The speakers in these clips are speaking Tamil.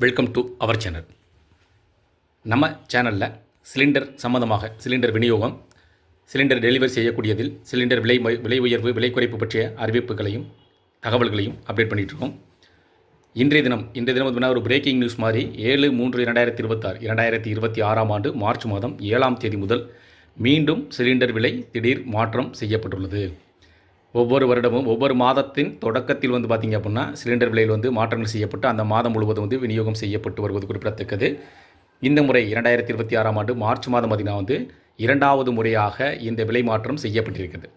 Welcome to our channel. நம்ம சேனலில் சிலிண்டர் சம்மந்தமாக சிலிண்டர் விநியோகம், சிலிண்டர் டெலிவரி செய்யக்கூடியதில் சிலிண்டர் விலை உயர்வு, விலை குறைப்பு பற்றிய அறிவிப்புகளையும் தகவல்களையும் அப்டேட் பண்ணிகிட்ருக்கோம். இன்றைய தினம் வந்து ஒரு பிரேக்கிங் நியூஸ் மாதிரி 7/3/2026 ஆண்டு மார்ச் மாதம் 7ஆம் தேதி முதல் மீண்டும் சிலிண்டர் விலை திடீர் மாற்றம் செய்யப்பட்டுள்ளது. ஒவ்வொரு வருடமும் ஒவ்வொரு மாதத்தின் தொடக்கத்தில் வந்து பார்த்திங்க அப்படின்னா சிலிண்டர் விலையில் வந்து மாற்றங்கள் செய்யப்பட்டு அந்த மாதம் முழுவதும் வந்து விநியோகம் செய்யப்பட்டு வருவது குறிப்பிடத்தக்கது. இந்த முறை 2026ஆம் ஆண்டு மார்ச் மாதம் பார்த்திங்கன்னா வந்து இரண்டாவது முறையாக இந்த விலை மாற்றம் செய்யப்பட்டிருக்கிறது.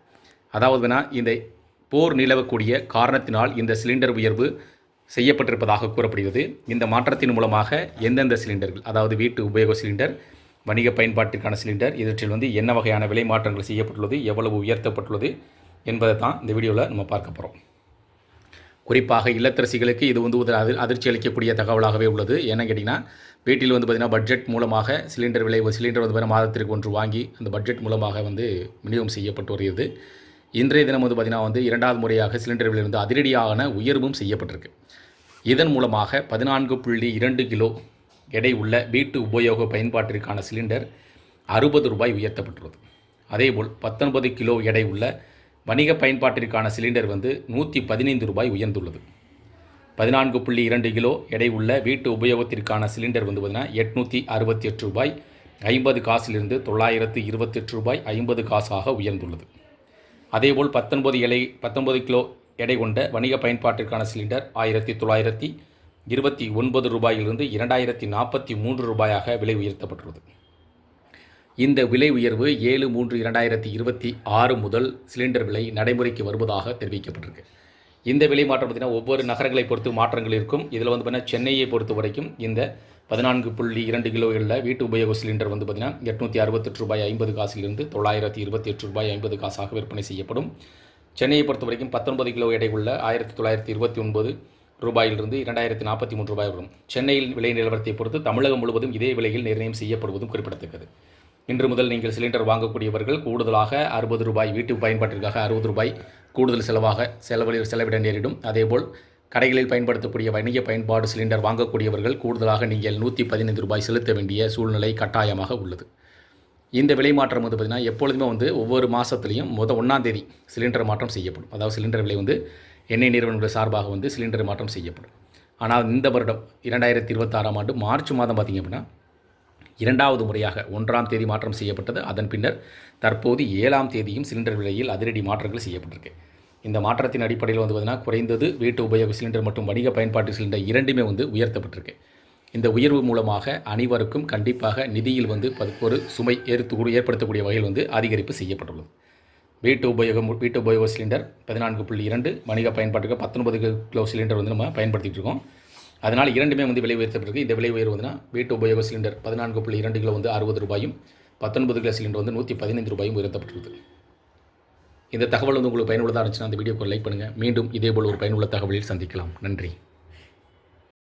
அதாவதுனா இந்த போர் நிலவக்கூடிய காரணத்தினால் இந்த சிலிண்டர் உயர்வு செய்யப்பட்டிருப்பதாக கூறப்படுகிறது. இந்த மாற்றத்தின் மூலமாக எந்தெந்த சிலிண்டர்கள், அதாவது வீட்டு உபயோக சிலிண்டர், வணிக பயன்பாட்டிற்கான சிலிண்டர், இவற்றில் வந்து என்ன வகையான விலை மாற்றங்கள் செய்யப்பட்டுள்ளது, எவ்வளவு உயர்த்தப்பட்டுள்ளது என்பதை தான் இந்த வீடியோவில் நம்ம பார்க்க போகிறோம். குறிப்பாக இல்லத்தரசிகளுக்கு இது வந்து ஒரு அதிர்ச்சி அளிக்கக்கூடிய தகவலாகவே உள்ளது. ஏன்னு கேட்டிங்கன்னா, வீட்டில் வந்து பார்த்திங்கன்னா பட்ஜெட் மூலமாக சிலிண்டர் வந்து பார்த்திங்கன்னா மாதத்திற்கு ஒன்று வாங்கி அந்த பட்ஜெட் மூலமாக வந்து விநியோகம் செய்யப்பட்டு வருகிறது. இன்றைய தினம் வந்து பார்த்திங்கன்னா வந்து இரண்டாவது முறையாக சிலிண்டர் விலையிலிருந்து அதிரடியான உயர்வும் செய்யப்பட்டிருக்கு. இதன் மூலமாக 14.2 கிலோ எடை உள்ள வீட்டு உபயோக பயன்பாட்டிற்கான சிலிண்டர் 60 ரூபாய் உயர்த்தப்பட்டுள்ளது. அதேபோல் 19 கிலோ எடை உள்ள வணிக பயன்பாட்டிற்கான சிலிண்டர் வந்து 115 ரூபாய் உயர்ந்துள்ளது. 14.2 கிலோ எடை உள்ள வீட்டு உபயோகத்திற்கான சிலிண்டர் வந்து பார்த்திங்கன்னா 868 ரூபாய் 50 காசிலிருந்து 928 ரூபாய் 50 காசாக உயர்ந்துள்ளது. அதேபோல் 19 கிலோ எடை கொண்ட வணிக பயன்பாட்டிற்கான சிலிண்டர் 1929 ரூபாயிலிருந்து 2043 ரூபாயாக விலை உயர்த்தப்பட்டுள்ளது. இந்த விலை உயர்வு 7/3/2026 முதல் சிலிண்டர் விலை நடைமுறைக்கு வருவதாக தெரிவிக்கப்பட்டிருக்கு. இந்த விலை மாற்றம் பார்த்திங்கன்னா ஒவ்வொரு நகரங்களை பொறுத்து மாற்றங்கள் இருக்கும். இதில் வந்து பார்த்திங்கன்னா சென்னையை பொறுத்த வரைக்கும் இந்த 14.2 கிலோ உள்ள வீட்டு உபயோக சிலிண்டர் வந்து பார்த்திங்கன்னா 868 ரூபாய் 50 காசிலிருந்து 928 ரூபாய் 50 காசாக விற்பனை செய்யப்படும். சென்னையை பொறுத்த வரைக்கும் 19 கிலோ எடை உள்ள 1929 ரூபாயிலிருந்து 2043 ரூபாய் வரும். சென்னையில் விலை நிலவரத்தை பொறுத்து தமிழகம் முழுவதும் இதே விலையில் நிர்ணயம் செய்யப்படுவதும் குறிப்பிடத்தக்கது. இன்று முதல் நீங்கள் சிலிண்டர் வாங்கக்கூடியவர்கள் கூடுதலாக 60 ரூபாய், வீட்டு பயன்பாட்டிற்காக 60 ரூபாய் கூடுதல் செலவிட நேரிடும். அதேபோல் கடைகளில் பயன்படுத்தக்கூடிய வணிக பயன்பாடு சிலிண்டர் வாங்கக்கூடியவர்கள் கூடுதலாக நீங்கள் 115 ரூபாய் செலுத்த வேண்டிய சூழ்நிலை கட்டாயமாக உள்ளது. இந்த விலை மாற்றம் வந்து பார்த்திங்கன்னா எப்பொழுதுமே வந்து ஒவ்வொரு மாதத்துலேயும் 1ஆம் தேதி சிலிண்டர் மாற்றம் செய்யப்படும். அதாவது சிலிண்டர் விலை வந்து எண்ணெய் நிறுவனங்கள் சார்பாக வந்து சிலிண்டர் மாற்றம் செய்யப்படும். ஆனால் இந்த வருடம் 2026ஆம் ஆண்டு மார்ச் மாதம் பார்த்திங்க அப்படின்னா இரண்டாவது முறையாக 1ஆம் தேதி மாற்றம் செய்யப்பட்டது. அதன் பின்னர் தற்போது 7ஆம் தேதியும் சிலிண்டர் விலையில் அதிரடி மாற்றங்கள் செய்யப்பட்டிருக்கு. இந்த மாற்றத்தின் அடிப்படையில் வந்து பார்த்திங்கன்னா குறைந்தது வீட்டு உபயோக சிலிண்டர் மற்றும் வணிக பயன்பாட்டு சிலிண்டர் இரண்டுமே வந்து உயர்த்தப்பட்டிருக்கு. இந்த உயர்வு மூலமாக அனைவருக்கும் கண்டிப்பாக நிதியில் வந்து ஒரு சுமை ஏற்படுத்தக்கூடிய வகையில் வந்து அதிகரிப்பு செய்யப்பட்டுள்ளது. வீட்டு உபயோக சிலிண்டர் 14.2, வணிக பயன்பாட்டுக்கு 19 கிலோ சிலிண்டர் வந்து நம்ம பயன்படுத்திகிட்டு இருக்கோம். அதனால் இரண்டுமே வந்து விலை உயர்த்தப்பட்டிருக்கு. இந்த விலை உயர்வு வந்துன்னா வீட்டு உபயோக சிலிண்டர் 14.2 கிலோ வந்து 60 ரூபாயும், 19 கிலோ சிலிண்டர் வந்து 115 ரூபாயும் உயர்த்தப்பட்டுள்ளது. இந்த தகவல் வந்து உங்களுக்கு பயனுள்ளதாக இருந்துச்சுன்னா அந்த வீடியோக்கு லைக் பண்ணுங்கள். மீண்டும் இதேபோல் ஒரு பயனுள்ள தகவலில் சந்திக்கலாம். நன்றி.